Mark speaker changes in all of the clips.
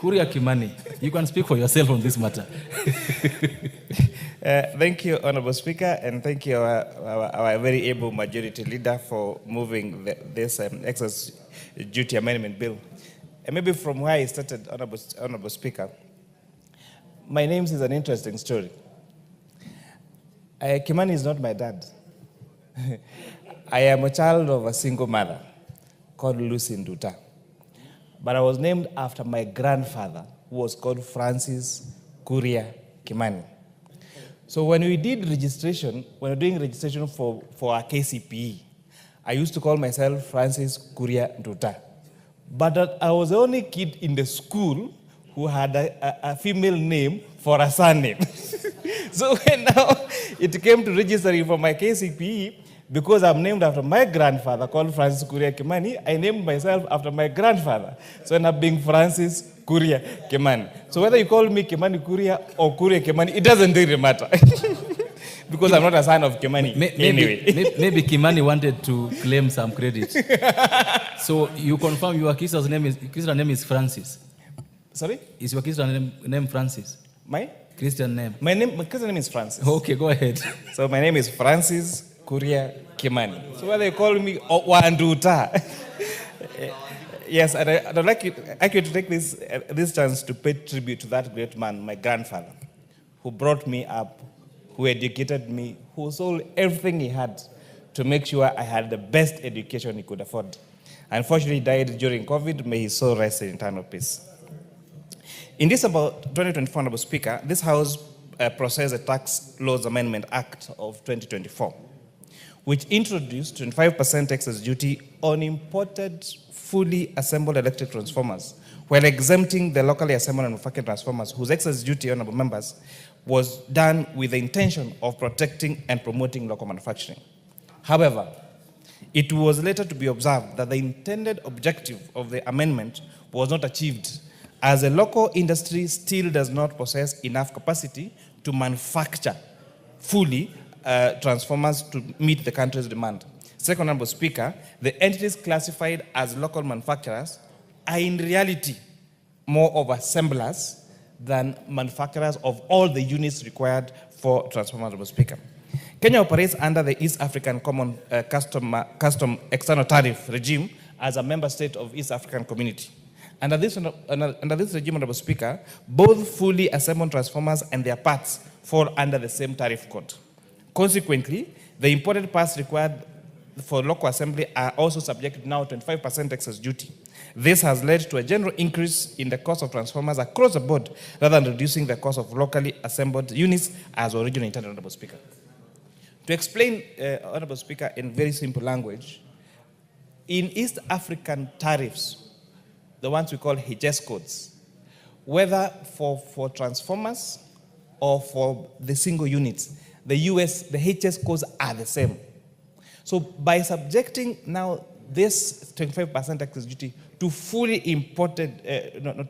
Speaker 1: Kuria Kimani, you can speak for yourself on this matter.
Speaker 2: Thank you, Honorable Speaker, and thank you, our very able majority leader, for moving this excess duty amendment bill. And maybe from where I started, Honorable Speaker, my name is an interesting story. Kimani is not my dad. I am a child of a single mother called Lucy Nduta. But I was named after my grandfather, who was called Francis Kuria Kimani. So when we did registration, when we were doing registration for our KCPE, I used to call myself Francis Kuria Nduta. But I was the only kid in the school who had a female name for a surname. So when now it came to registering for my KCPE, because I'm named after my grandfather called Francis Kuria Kimani, I named myself after my grandfather. So I ended up being Francis Kuria Kimani. So whether you call me Kimani Kuria or Kuria Kimani, it doesn't really matter. Because I'm not a son of Kimani anyway.
Speaker 1: Maybe Kimani wanted to claim some credit. So you confirm your Christian name is Francis?
Speaker 2: Sorry?
Speaker 1: Is your Christian name Francis?
Speaker 2: My?
Speaker 1: Christian name?
Speaker 2: My Christian name is Francis.
Speaker 1: Okay, go ahead.
Speaker 2: So my name is Francis Kuria Kimani. So whether you call me Wanduta. Yes, and I'd like you to take this chance to pay tribute to that great man, my grandfather, who brought me up, who educated me, who sold everything he had to make sure I had the best education he could afford. Unfortunately, he died during COVID. May his soul rest in eternal peace. In December 2024, Honorable Speaker, this House processed the Tax Laws Amendment Act of 2024, which introduced 25% excess duty on imported fully assembled electric transformers, while exempting the locally assembled and manufactured transformers, whose excess duty, honorable members, was done with the intention of protecting and promoting local manufacturing. However, it was later to be observed that the intended objective of the amendment was not achieved, as the local industry still does not possess enough capacity to manufacture fully transformers to meet the country's demand. Second, Honorable Speaker, the entities classified as local manufacturers are in reality more of assemblers than manufacturers of all the units required for transformers, Honorable Speaker. Kenya operates under the East African Common Custom External Tariff regime as a member state of East African Community. Under this regime, Honorable Speaker, both fully assembled transformers and their parts fall under the same tariff code. Consequently, the imported parts required for local assembly are also subjected now to 25% excess duty. This has led to a general increase in the cost of transformers across the board, rather than reducing the cost of locally assembled units as originally intended, Honorable Speaker. To explain, Honorable Speaker, in very simple language, in East African tariffs, the ones we call HS codes, whether for transformers or for the single units, the HS codes are the same. So by subjecting now this 25% excess duty to fully imported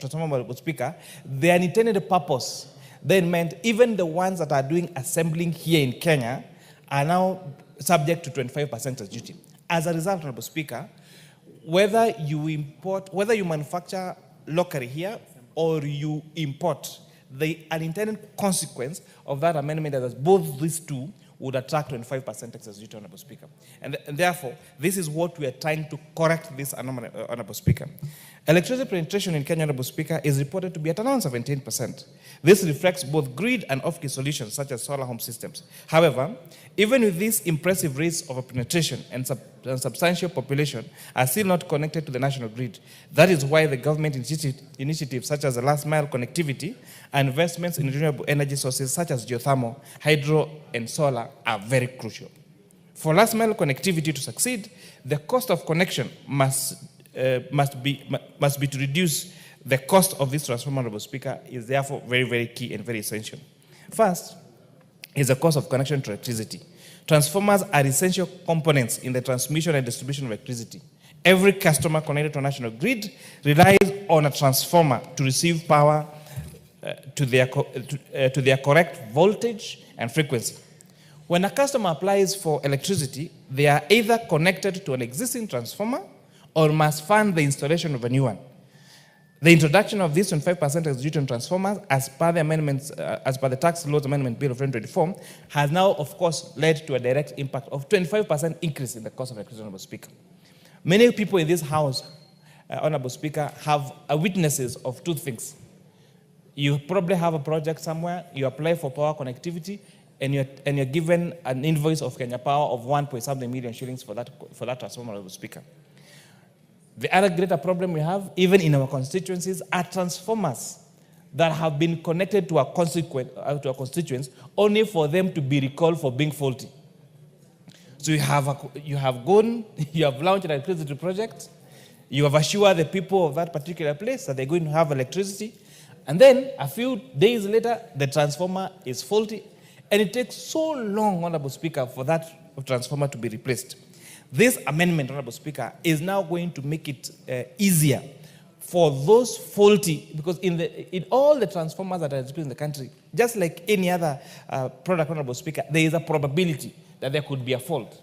Speaker 2: transformer, Honorable Speaker, the unintended purpose then meant even the ones that are doing assembling here in Kenya are now subject to 25% excess duty. As a result, Honorable Speaker, whether you manufacture locally here or you import, the unintended consequence of that amendment is that both these two would attract 25% excess duty, Honorable Speaker. And therefore, this is what we are trying to correct this anomaly, Honorable Speaker. Electricity penetration in Kenya, Honorable Speaker, is reported to be at around 17%. This reflects both grid and off-grid solutions such as solar home systems. However, even with these impressive rates of penetration and substantial population are still not connected to the national grid. That is why the government initiatives such as the last mile connectivity and investments in renewable energy sources such as geothermal, hydro, and solar are very crucial. For last mile connectivity to succeed, the cost of connection must be to reduce the cost of this transformer, Honorable Speaker, is therefore very, very key and very essential. First is the cost of connection to electricity. Transformers are essential components in the transmission and distribution of electricity. Every customer connected to a national grid relies on a transformer to receive power to their correct voltage and frequency. When a customer applies for electricity, they are either connected to an existing transformer or must fund the installation of a new one. The introduction of this 25% tax duty on transformers, as per the amendments, as per the Tax Laws Amendment Bill of 2024, has now, of course, led to a direct impact of 25% increase in the cost of electricity, Honorable Speaker. Many people in this House, Honorable Speaker, have witnesses of two things. You probably have a project somewhere, you apply for power connectivity, and you're given an invoice of Kenya Power of 1.something million shillings for that transformer, Honorable Speaker. The other greater problem we have, even in our constituencies, are transformers that have been connected to our constituents only for them to be recalled for being faulty. So you have launched an electricity project, you have assured the people of that particular place that they're going to have electricity, and then a few days later, the transformer is faulty, and it takes so long, Honorable Speaker, for that transformer to be replaced. This amendment, Honorable Speaker, is now going to make it easier for those faulty, because in all the transformers that are distributed in the country, just like any other product, Honorable Speaker, there is a probability that there could be a fault.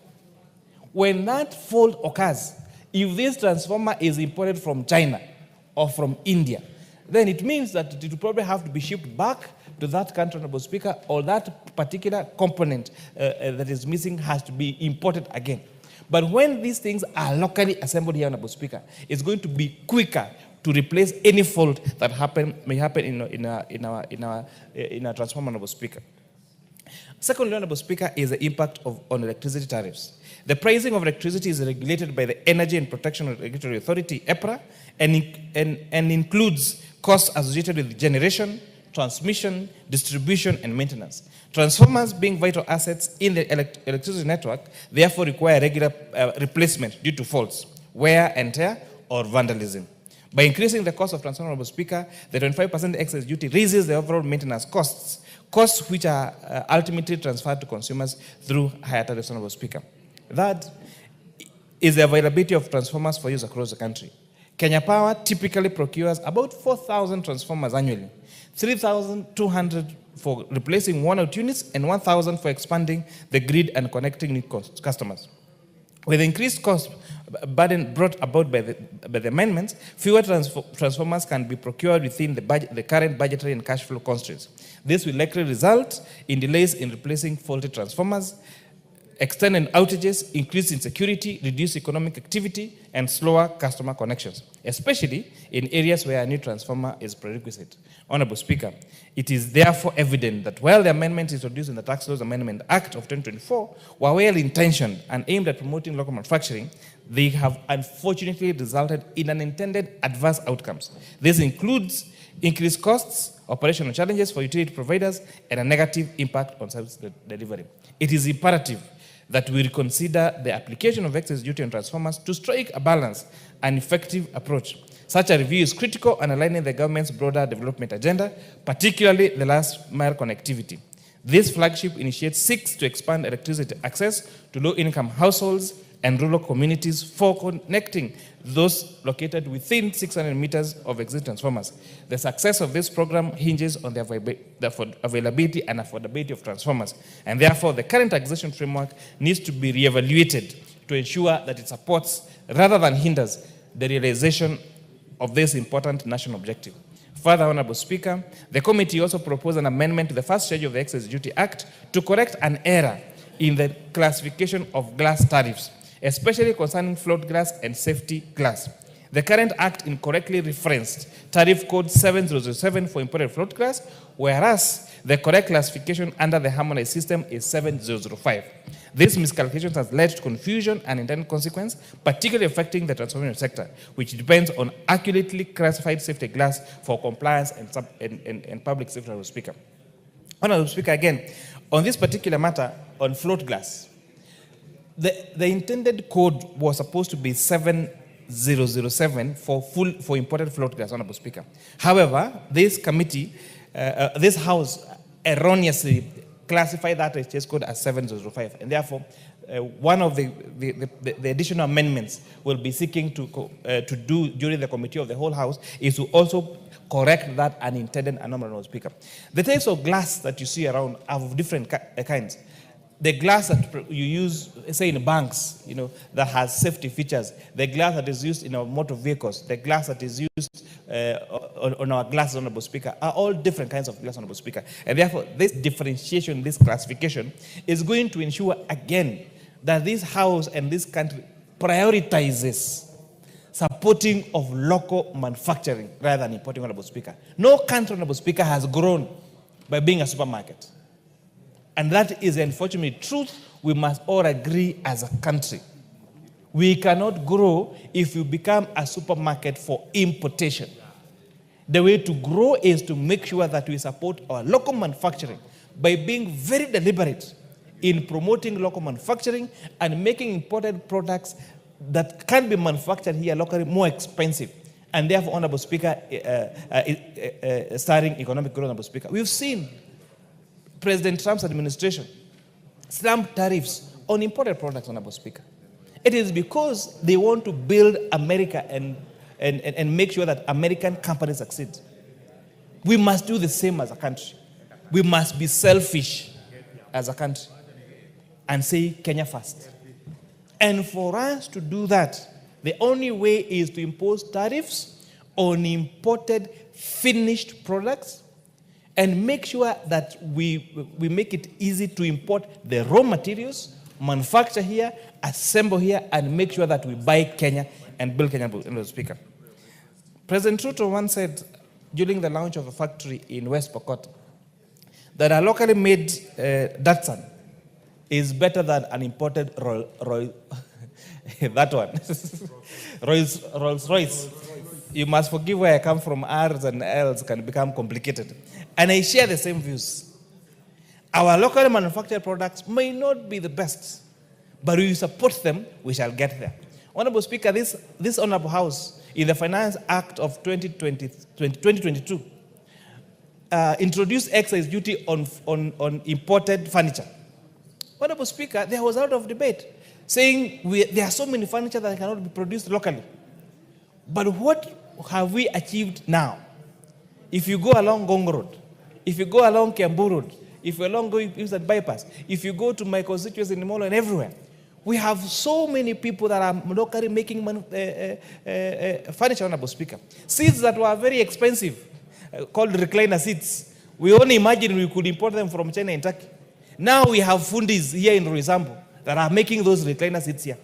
Speaker 2: When that fault occurs, if this transformer is imported from China or from India, then it means that it will probably have to be shipped back to that country, Honorable Speaker, or that particular component that is missing has to be imported again. But when these things are locally assembled here, Honorable Speaker, it's going to be quicker to replace any fault that may happen in our transformer, Honorable Speaker. Secondly, Honorable Speaker, is the impact on electricity tariffs. The pricing of electricity is regulated by the Energy and Protection Regulatory Authority, EPRA, and includes costs associated with generation, transmission, distribution, and maintenance. Transformers, being vital assets in the electricity network, therefore require regular replacement due to faults, wear and tear, or vandalism. By increasing the cost of transformer, Honorable Speaker, the 25% excess duty raises the overall maintenance costs which are ultimately transferred to consumers through higher tariffs, Honorable Speaker. That is the availability of transformers for use across the country. Kenya Power typically procures about 4,000 transformers annually, 3,200 for replacing worn-out units, and 1,000 for expanding the grid and connecting new customers. With increased cost burden brought about by the amendments, fewer transformers can be procured within the current budgetary and cash flow constraints. This will likely result in delays in replacing faulty transformers, extended outages, increased insecurity, reduced economic activity, and slower customer connections, especially in areas where a new transformer is prerequisite. Honorable Speaker, it is therefore evident that while the amendments introduced in the Tax Laws Amendment Act of 2024 were well-intentioned and aimed at promoting local manufacturing, they have unfortunately resulted in unintended adverse outcomes. This includes increased costs, operational challenges for utility providers, and a negative impact on service delivery. It is imperative that we reconsider the application of excess duty on transformers to strike a balanced and effective approach. Such a review is critical in aligning the government's broader development agenda, particularly the last mile connectivity. This flagship initiative seeks to expand electricity access to low-income households and rural communities for connecting those located within 600 meters of existing transformers. The success of this program hinges on the availability and affordability of transformers, and therefore the current taxation framework needs to be re-evaluated to ensure that it supports rather than hinders the realization of this important national objective. Further, Honorable Speaker, the committee also proposed an amendment to the first schedule of the Excess Duty Act to correct an error in the classification of glass tariffs, especially concerning float glass and safety glass. The current act incorrectly referenced tariff code 7007 for imported float glass, whereas the correct classification under the harmonized system is 7005. This miscalculation has led to confusion and intended consequence, particularly affecting the transformation sector, which depends on accurately classified safety glass for compliance and public safety, Honorable Speaker. Honorable Speaker, again, on this particular matter on float glass, the intended code was supposed to be 7007 for imported float glass, Honorable Speaker. However, this committee, this House erroneously classified that exchange code as 7005, and therefore one of the additional amendments we'll be seeking to do during the committee of the whole House is to also correct that unintended anomaly, Honorable Speaker. The types of glass that you see around are of different kinds. The glass that you use, say in banks, that has safety features, the glass that is used in our motor vehicles, the glass that is used on our glasses, Honorable Speaker, are all different kinds of glass, Honorable Speaker. And therefore, this differentiation, this classification, is going to ensure, again, that this House and this country prioritizes supporting of local manufacturing rather than importing, Honorable Speaker. No country, Honorable Speaker, has grown by being a supermarket. And that is unfortunately truth we must all agree as a country. We cannot grow if we become a supermarket for importation. The way to grow is to make sure that we support our local manufacturing by being very deliberate in promoting local manufacturing and making imported products that can be manufactured here locally more expensive. And therefore, Honorable Speaker, starting economic growth, Honorable Speaker. We've seen President Trump's administration slammed tariffs on imported products, Honorable Speaker. It is because they want to build America and make sure that American companies succeed. We must do the same as a country. We must be selfish as a country and say Kenya first. And for us to do that, the only way is to impose tariffs on imported finished products and make sure that we make it easy to import the raw materials, manufacture here, assemble here, and make sure that we buy Kenya and build Kenya, Mr. Speaker. President Ruto once said during the launch of a factory in West Pokot that a locally made Datsun is better than an imported Rolls-Royce. You must forgive where I come from. R's and L's can become complicated. And I share the same views. Our locally manufactured products may not be the best, but we support them, we shall get there. Honorable Speaker, this Honorable House, in the Finance Act of 2022, introduced excise duty on imported furniture. Honorable Speaker, there was a lot of debate saying there are so many furniture that cannot be produced locally. But what have we achieved now? If you go along Gong Road, if you go along Kiambu Road, if you along go Eastern Bypass, if you go to my constituency in Molo and everywhere, we have so many people that are locally making furniture, Honorable Speaker. Seats that were very expensive, called recliner seats. We only imagined we could import them from China and Turkey. Now we have fundis here in Roysambu that are making those recliner seats here.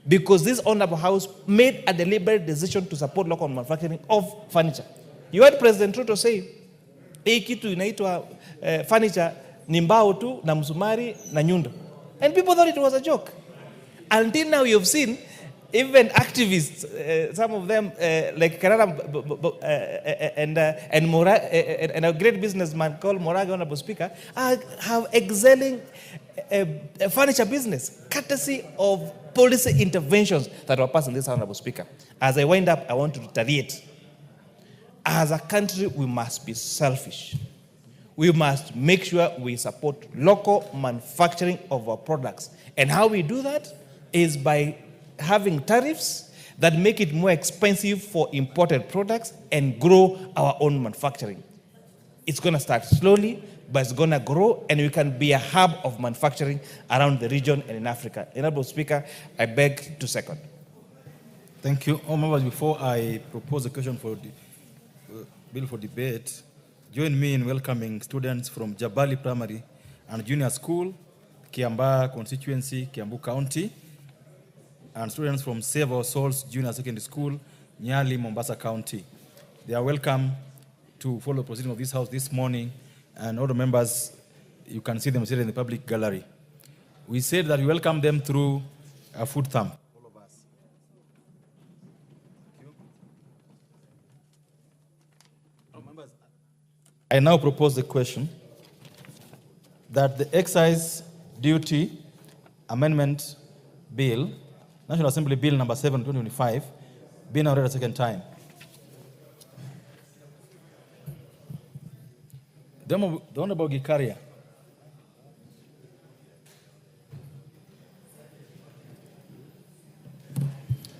Speaker 2: Because this Honorable House made a deliberate decision to support local manufacturing of furniture. You heard President Ruto say, hii kitu inaitwa furniture ni mbao tu na msumari na nyundo. And people thought it was a joke. Until now you've seen even activists, some of them like Karara and a great businessman called Moraga, Honorable Speaker, have excelling furniture business, courtesy of policy interventions that were passed in this Honorable Speaker. As I wind up, I want to reiterate. As a country, we must be selfish. We must make sure we support local manufacturing of our products. And how we do that is by having tariffs that make it more expensive for imported products and grow our own manufacturing. It's going to start slowly, but it's going to grow, and we can be a hub of manufacturing around the region and in Africa. Honorable Speaker, I beg to second.
Speaker 1: Thank you. Members, before I propose a question for the bill for debate, join me in welcoming students from Jabali Primary and Junior School, Kiambaa constituency, Kiambu County, and students from Save Our Souls Junior Secondary School, Nyali, Mombasa County. They are welcome to follow the proceeding of this House this morning, and all the members, you can see them sitting in the public gallery. We said that we welcome them through a food thumb. All of us. I now propose the question that the Excise Duty Amendment Bill, National Assembly Bill number 7, 2025, be now read a second time. The Honorable Kuria.